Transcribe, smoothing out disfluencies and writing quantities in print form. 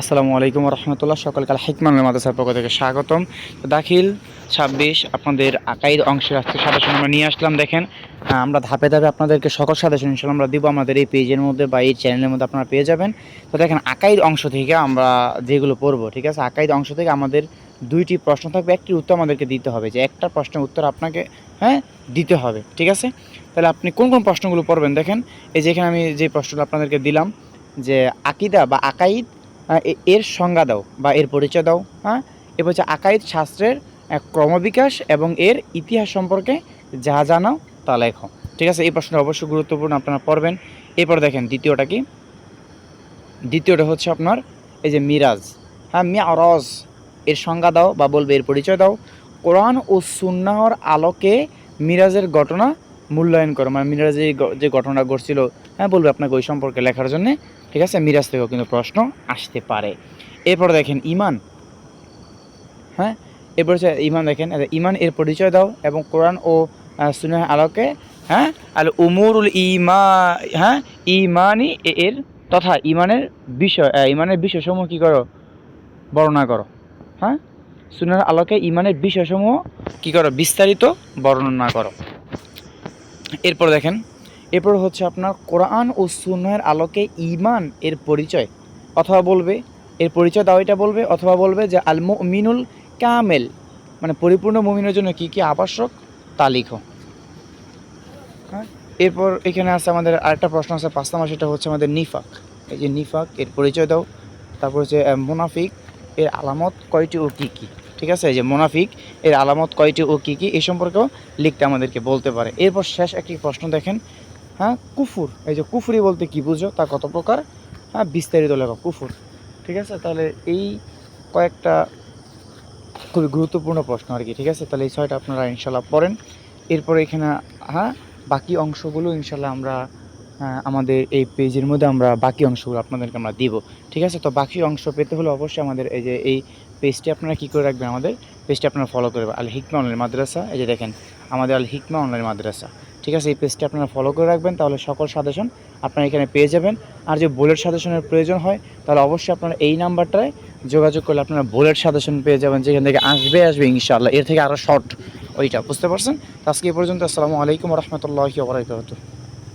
আসসালামু আলাইকুম রহমতুল্লাহ। সকালকাল হিকমানুল মাদ্রাসার পক্ষ থেকে স্বাগতম। দাখিল 26 আপনাদের আকাইদ অংশের আজকে সাজেশন আমরা নিয়ে আসলাম। দেখেন আমরা ধাপে ধাপে আপনাদেরকে সকল সাজেশন ইনশাআল্লাহ আমরা দিব আমাদের এই পেজের মধ্যে বা এই চ্যানেলের মধ্যে আপনারা পেয়ে যাবেন। তো দেখেন আকাইদ অংশ থেকে আমরা যেগুলো পড়বো, ঠিক আছে, আকাইদ অংশ থেকে আমাদের দুইটি প্রশ্ন থাকবে, একটি উত্তর আমাদেরকে দিতে হবে, যে একটা প্রশ্নের উত্তর আপনাকে দিতে হবে, ঠিক আছে। তাহলে আপনি কোন কোন প্রশ্নগুলো পড়বেন দেখেন। এই যেখানে আমি যে প্রশ্নটা আপনাদেরকে দিলাম, যে আকিদা বা আকাইদ এর সংজ্ঞা দাও বা এর পরিচয় দাও। এরপর হচ্ছে আকাইদ শাস্ত্রের ক্রমবিকাশ এবং এর ইতিহাস সম্পর্কে যা জানাও তা লেখো, ঠিক আছে। এই প্রশ্নটা অবশ্যই গুরুত্বপূর্ণ, আপনারা পড়বেন। এরপর দেখেন দ্বিতীয়টা কি, দ্বিতীয়টা হচ্ছে আপনার এই যে মিরাজ, মিয়ারাজ এর সংজ্ঞা দাও বা বলবে এর পরিচয় দাও। কোরআন ও সুন্নাহর আলোকে মিরাজের ঘটনা মূল্যায়ন করো, মানে মিরাজের যে ঘটনাটা ঘটছিল বলবে আপনাকে ওই সম্পর্কে লেখার জন্যে, ঠিক আছে। মিরাজ থেকেও কিন্তু প্রশ্ন আসতে পারে। এরপর দেখেন ইমান, এরপর হচ্ছে ইমান। দেখেন ইমান এর পরিচয় দাও এবং কোরআন ও সুন্নাহর আলোকে আল উমুরুল ইমা ইমানি এর তথা ইমানের বিষয়সমূহ কী করো, বর্ণনা করো। সুন্নাহর আলোকে ইমানের বিষয়সমূহ কী করো, বিস্তারিত বর্ণনা করো। এরপর দেখেন, এরপর হচ্ছে আপনার কোরআন ও সুন্নাহর আলোকে ইমান এর পরিচয়, অথবা বলবে এর পরিচয় দাও, এটা বলবে, অথবা বলবে যে আল মুমিনুল কামেল, মানে পরিপূর্ণ মুমিনের জন্য কী কী আবশ্যক তা লিখো। এরপর এখানে আছে আমাদের আরেকটা প্রশ্ন আছে 5 নম্বর, সেটা হচ্ছে আমাদের নিফাক। এই যে নিফাক এর পরিচয় দাও। তারপর হচ্ছে মুনাফিক এর আলামত কয়টি ও কী কী, ঠিক আছে। এই যে মুনাফিক এর আলামত কয়টি ও কী কী এই সম্পর্কেও লিখতে আমাদেরকে বলতে পারে। এরপর শেষ একটি প্রশ্ন দেখেন, কুফুর, এই যে কুফুরি বলতে কী বুঝো, তা কত প্রকার, বিস্তারিত লেখো কুফুর, ঠিক আছে। তাহলে এই কয়েকটা খুবই গুরুত্বপূর্ণ প্রশ্ন আর কি, ঠিক আছে। তাহলে এই 6টা আপনারা ইনশাল্লাহ পড়েন। এরপরে এখানে বাকি অংশগুলো ইনশাল্লাহ আমরা আমাদের এই পেজের মধ্যে আমরা বাকি অংশগুলো আপনাদেরকে আমরা দিব, ঠিক আছে। তো বাকি অংশ পেতে হলে অবশ্যই আমাদের এই যে এই পেজটি আপনারা কী করে রাখবেন, আমাদের পেজটি আপনারা ফলো করবেন, আল হিকমা অনলাইন মাদ্রাসা। এই যে দেখেন আমাদের আল হিকমা অনলাইন মাদ্রাসা, ঠিক আছে। এই পেজটি আপনারা ফলো করে রাখবেন, তাহলে সকল সাজেশন আপনারা এখানে পেয়ে যাবেন। আর যে বুলেট সাজেশনের প্রয়োজন হয় তাহলে অবশ্যই আপনারা এই নাম্বারটায় যোগাযোগ করলে আপনারা বুলেট সাজেশন পেয়ে যাবেন, যেখান থেকে আসবে ইনশাআল্লাহ, এর থেকে আরও শর্ট ওইটা, বুঝতে পারছেন। তো আজকে এই পর্যন্ত। আসসালামু আলাইকুম রহমতুল্লাহি ওয়া বারাকাতুহু।